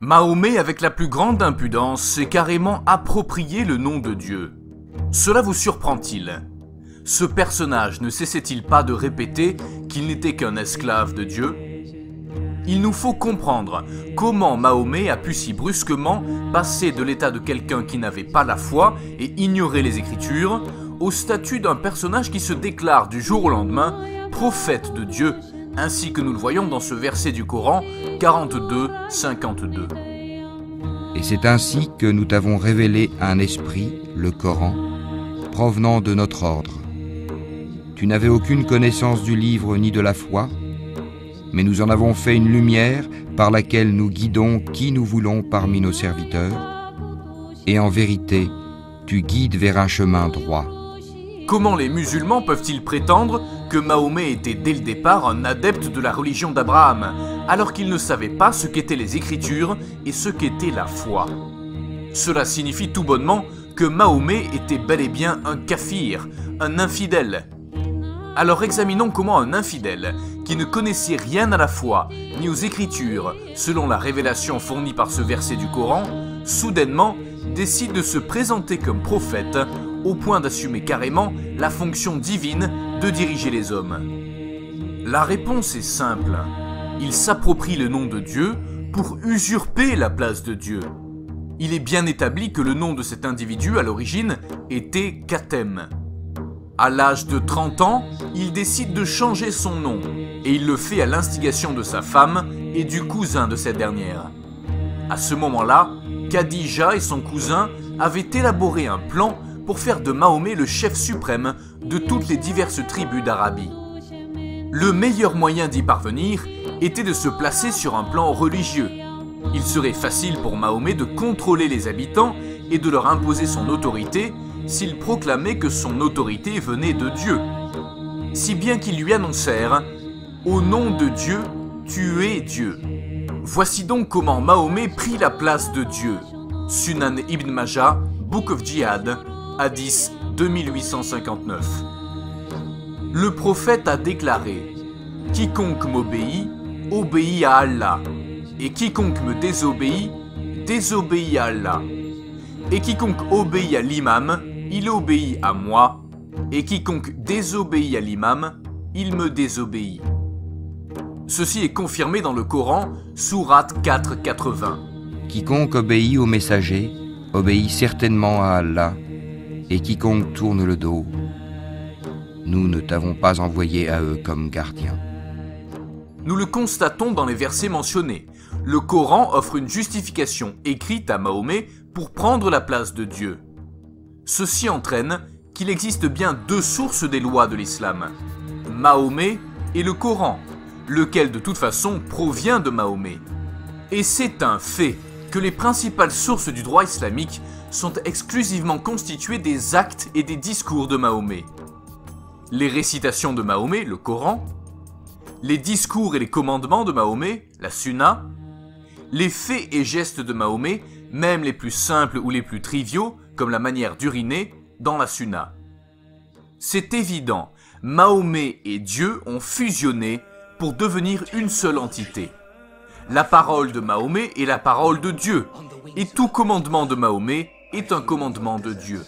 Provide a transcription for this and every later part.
Mahomet, avec la plus grande impudence, s'est carrément approprié le nom de Dieu. Cela vous surprend-il? Ce personnage ne cessait-il pas de répéter qu'il n'était qu'un esclave de Dieu? Il nous faut comprendre comment Mahomet a pu si brusquement passer de l'état de quelqu'un qui n'avait pas la foi et ignorait les Écritures, au statut d'un personnage qui se déclare du jour au lendemain prophète de Dieu, ainsi que nous le voyons dans ce verset du Coran 42-52. Et c'est ainsi que nous t'avons révélé un esprit, le Coran, provenant de notre ordre. Tu n'avais aucune connaissance du livre ni de la foi, mais nous en avons fait une lumière par laquelle nous guidons qui nous voulons parmi nos serviteurs, et en vérité, tu guides vers un chemin droit. Comment les musulmans peuvent-ils prétendre que Mahomet était dès le départ un adepte de la religion d'Abraham, alors qu'il ne savait pas ce qu'étaient les Écritures et ce qu'était la foi? Cela signifie tout bonnement que Mahomet était bel et bien un kafir, un infidèle. Alors examinons comment un infidèle, qui ne connaissait rien à la foi, ni aux Écritures, selon la révélation fournie par ce verset du Coran, soudainement décide de se présenter comme prophète, au point d'assumer carrément la fonction divine de diriger les hommes. La réponse est simple. Il s'approprie le nom de Dieu pour usurper la place de Dieu. Il est bien établi que le nom de cet individu à l'origine était Katem. À l'âge de 30 ans, il décide de changer son nom, et il le fait à l'instigation de sa femme et du cousin de cette dernière. À ce moment-là, Khadija et son cousin avaient élaboré un plan pour faire de Mahomet le chef suprême de toutes les diverses tribus d'Arabie. Le meilleur moyen d'y parvenir était de se placer sur un plan religieux. Il serait facile pour Mahomet de contrôler les habitants et de leur imposer son autorité s'il proclamait que son autorité venait de Dieu. Si bien qu'ils lui annoncèrent « Au nom de Dieu, tu es Dieu ». Voici donc comment Mahomet prit la place de Dieu. Sunan Ibn Majah, Book of Jihad, Hadith 2859. Le prophète a déclaré « Quiconque m'obéit, obéit à Allah, et quiconque me désobéit, désobéit à Allah. Et quiconque obéit à l'imam, il obéit à moi, et quiconque désobéit à l'imam, il me désobéit. » Ceci est confirmé dans le Coran, sourate 4:80. Quiconque obéit au messager, obéit certainement à Allah, et quiconque tourne le dos, nous ne t'avons pas envoyé à eux comme gardiens. Nous le constatons dans les versets mentionnés. Le Coran offre une justification écrite à Mahomet pour prendre la place de Dieu. Ceci entraîne qu'il existe bien deux sources des lois de l'islam, Mahomet et le Coran, lequel de toute façon provient de Mahomet. Et c'est un fait que les principales sources du droit islamique sont exclusivement constituées des actes et des discours de Mahomet. Les récitations de Mahomet, le Coran, les discours et les commandements de Mahomet, la Sunna, les faits et gestes de Mahomet, même les plus simples ou les plus triviaux, comme la manière d'uriner, dans la Sunna. C'est évident, Mahomet et Dieu ont fusionné pour devenir une seule entité. La parole de Mahomet est la parole de Dieu, et tout commandement de Mahomet est un commandement de Dieu.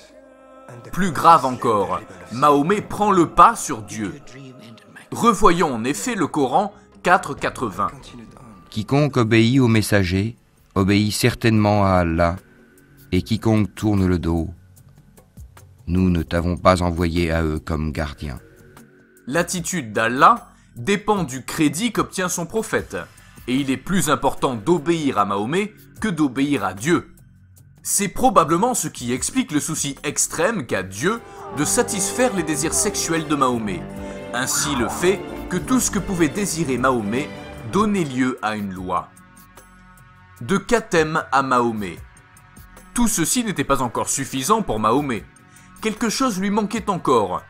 Plus grave encore, Mahomet prend le pas sur Dieu. Revoyons en effet le Coran 4:80. Quiconque obéit au messager, obéit certainement à Allah, et quiconque tourne le dos, nous ne t'avons pas envoyé à eux comme gardiens. L'attitude d'Allah dépend du crédit qu'obtient son prophète, et il est plus important d'obéir à Mahomet que d'obéir à Dieu. C'est probablement ce qui explique le souci extrême qu'a Dieu de satisfaire les désirs sexuels de Mahomet, ainsi le fait que tout ce que pouvait désirer Mahomet donnait lieu à une loi. De Katem à Mahomet. Tout ceci n'était pas encore suffisant pour Mahomet. Quelque chose lui manquait encore,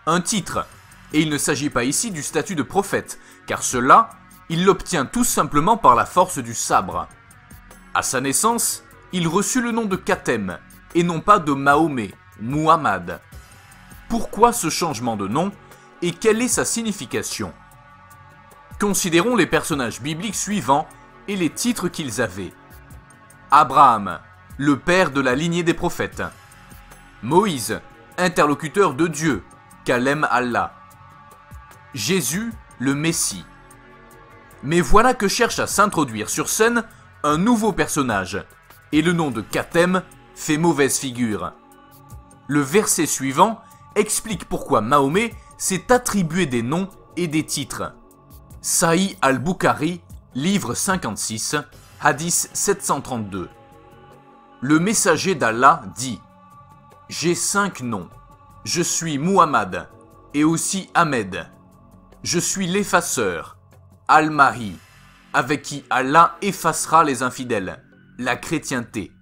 un titre, et il ne s'agit pas ici du statut de prophète, car cela, il l'obtient tout simplement par la force du sabre. À sa naissance, il reçut le nom de Katem, et non pas de Mahomet, Muhammad. Pourquoi ce changement de nom, et quelle est sa signification? Considérons les personnages bibliques suivants et les titres qu'ils avaient. Abraham, le père de la lignée des prophètes. Moïse, interlocuteur de Dieu, Kalem Allah. Jésus, le Messie. Mais voilà que cherche à s'introduire sur scène un nouveau personnage, et le nom de Khatem fait mauvaise figure. Le verset suivant explique pourquoi Mahomet s'est attribué des noms et des titres. Sahih al-Bukhari, livre 56, hadith 732. Le messager d'Allah dit « J'ai 5 noms. Je suis Muhammad et aussi Ahmed. Je suis l'effaceur, Al-Mahi, avec qui Allah effacera les infidèles, la chrétienté.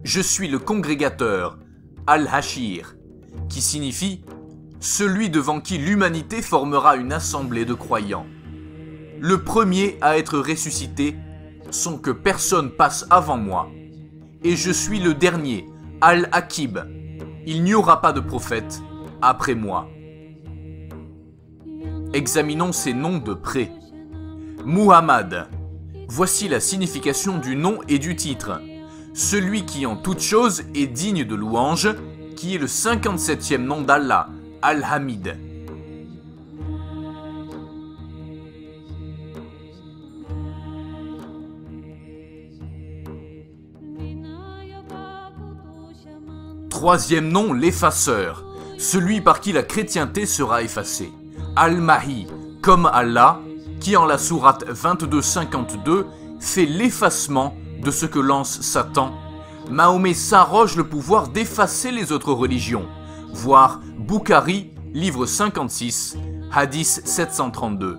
Je suis le congrégateur, Al-Hashir, qui signifie « celui devant qui l'humanité formera une assemblée de croyants. Le premier à être ressuscité, sans que personne passe avant moi. Et je suis le dernier, Al-Akib. Il n'y aura pas de prophète après moi. » Examinons ces noms de près. Muhammad. Voici la signification du nom et du titre. Celui qui en toute chose est digne de louange, qui est le 57e nom d'Allah, Al-Hamid. Troisième nom, l'effaceur, celui par qui la chrétienté sera effacée. Al-Mahi, comme Allah, qui en la sourate 22-52 fait l'effacement de ce que lance Satan. Mahomet s'arroge le pouvoir d'effacer les autres religions. Voir Bukhari, livre 56, hadith 732.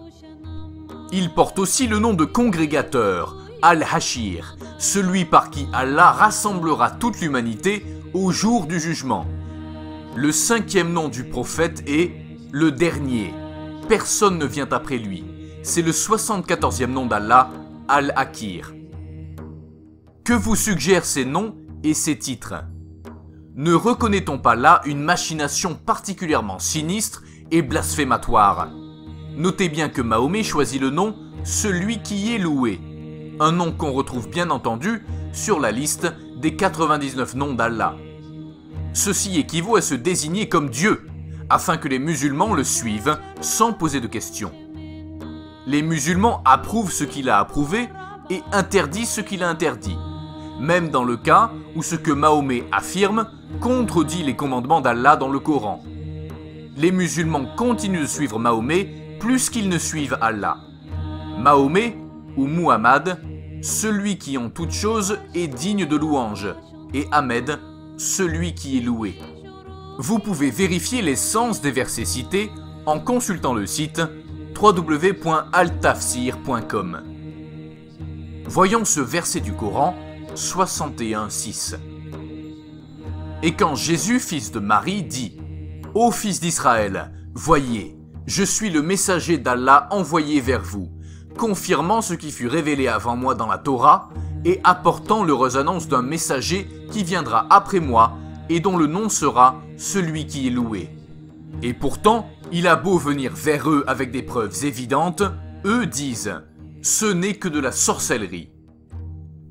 Il porte aussi le nom de congrégateur, Al-Hashir, celui par qui Allah rassemblera toute l'humanité au jour du jugement. Le 5e nom du prophète est le dernier. Personne ne vient après lui. C'est le 74e nom d'Allah, Al-Akir. Que vous suggèrent ces noms et ces titres? Ne reconnaît-on pas là une machination particulièrement sinistre et blasphématoire? Notez bien que Mahomet choisit le nom « celui qui est loué », un nom qu'on retrouve bien entendu sur la liste des 99 noms d'Allah. Ceci équivaut à se désigner comme Dieu, afin que les musulmans le suivent sans poser de questions. Les musulmans approuvent ce qu'il a approuvé et interdisent ce qu'il a interdit, même dans le cas où ce que Mahomet affirme contredit les commandements d'Allah dans le Coran. Les musulmans continuent de suivre Mahomet plus qu'ils ne suivent Allah. Mahomet, ou Muhammad, celui qui en toute chose est digne de louange, et Ahmed, celui qui est loué. Vous pouvez vérifier les sens des versets cités en consultant le site www.altafsir.com. Voyons ce verset du Coran 61:6. Et quand Jésus, fils de Marie, dit « Ô fils d'Israël, voyez, je suis le messager d'Allah envoyé vers vous, confirmant ce qui fut révélé avant moi dans la Torah et apportant l'heureuse annonce d'un messager qui viendra après moi et dont le nom sera celui qui est loué. Et pourtant, il a beau venir vers eux avec des preuves évidentes, eux disent « Ce n'est que de la sorcellerie ».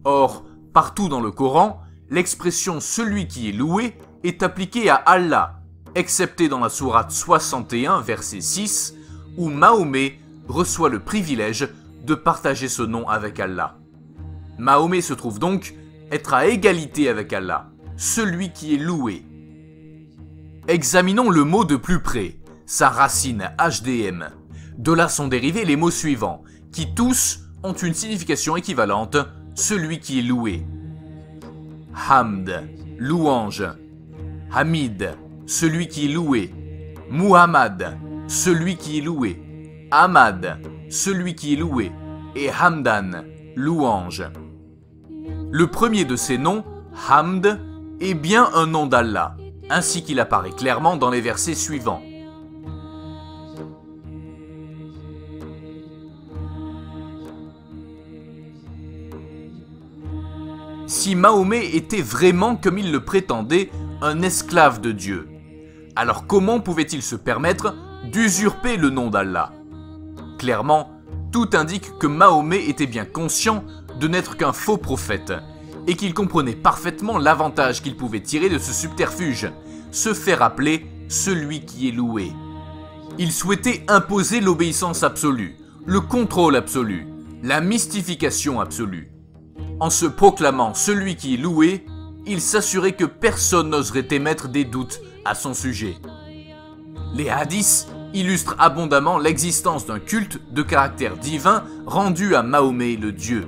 Or, partout dans le Coran, l'expression « celui qui est loué » est appliquée à Allah, excepté dans la sourate 61, verset 6, où Mahomet reçoit le privilège de partager ce nom avec Allah. Mahomet se trouve donc être à égalité avec Allah, celui qui est loué. Examinons le mot de plus près, sa racine HDM. De là sont dérivés les mots suivants, qui tous ont une signification équivalente, celui qui est loué. Hamd, louange. Hamid, celui qui est loué. Muhammad, celui qui est loué. Ahmad, celui qui est loué. Et Hamdan, louange. Le premier de ces noms, Hamd, est bien un nom d'Allah, ainsi qu'il apparaît clairement dans les versets suivants. Si Mahomet était vraiment, comme il le prétendait, un esclave de Dieu, alors comment pouvait-il se permettre d'usurper le nom d'Allah? Clairement, tout indique que Mahomet était bien conscient de n'être qu'un faux prophète, et qu'il comprenait parfaitement l'avantage qu'il pouvait tirer de ce subterfuge, se faire appeler celui qui est loué. Il souhaitait imposer l'obéissance absolue, le contrôle absolu, la mystification absolue. En se proclamant celui qui est loué, il s'assurait que personne n'oserait émettre des doutes à son sujet. Les hadiths illustrent abondamment l'existence d'un culte de caractère divin rendu à Mahomet le Dieu.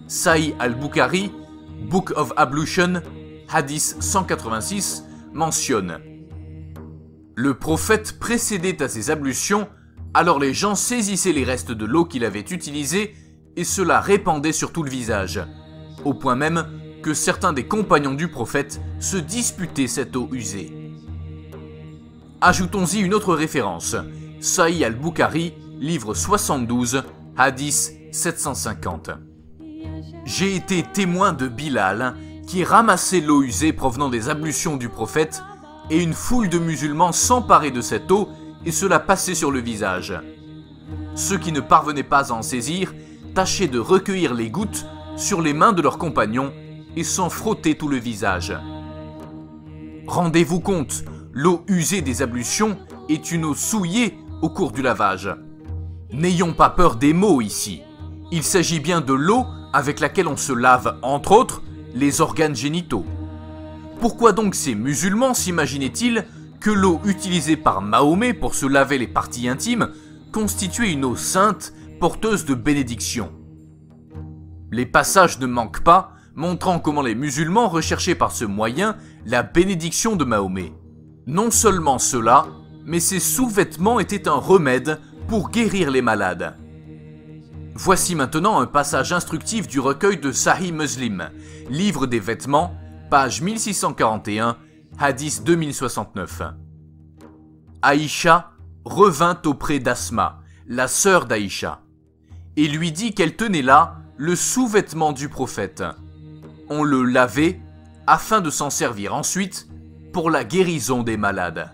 Sahih al-Bukhari, Book of Ablution, Hadith 186, mentionne: le prophète précédait à ses ablutions, alors les gens saisissaient les restes de l'eau qu'il avait utilisée et se la répandaient sur tout le visage, au point même que certains des compagnons du prophète se disputaient cette eau usée. Ajoutons-y une autre référence, Sahih al-Bukhari, livre 72, Hadith 750. J'ai été témoin de Bilal, qui ramassait l'eau usée provenant des ablutions du prophète, et une foule de musulmans s'emparait de cette eau et se la passait sur le visage. Ceux qui ne parvenaient pas à en saisir tâchaient de recueillir les gouttes sur les mains de leurs compagnons et s'en frottaient tout le visage. Rendez-vous compte, l'eau usée des ablutions est une eau souillée au cours du lavage. N'ayons pas peur des mots ici. Il s'agit bien de l'eau avec laquelle on se lave, entre autres, les organes génitaux. Pourquoi donc ces musulmans s'imaginaient-ils que l'eau utilisée par Mahomet pour se laver les parties intimes constituait une eau sainte porteuse de bénédiction? Les passages ne manquent pas, montrant comment les musulmans recherchaient par ce moyen la bénédiction de Mahomet. Non seulement cela, mais ces sous-vêtements étaient un remède pour guérir les malades. Voici maintenant un passage instructif du recueil de Sahih Muslim, livre des vêtements, page 1641, hadith 2069. Aïcha revint auprès d'Asma, la sœur d'Aïcha, et lui dit qu'elle tenait là le sous-vêtement du prophète. On le lavait afin de s'en servir ensuite pour la guérison des malades.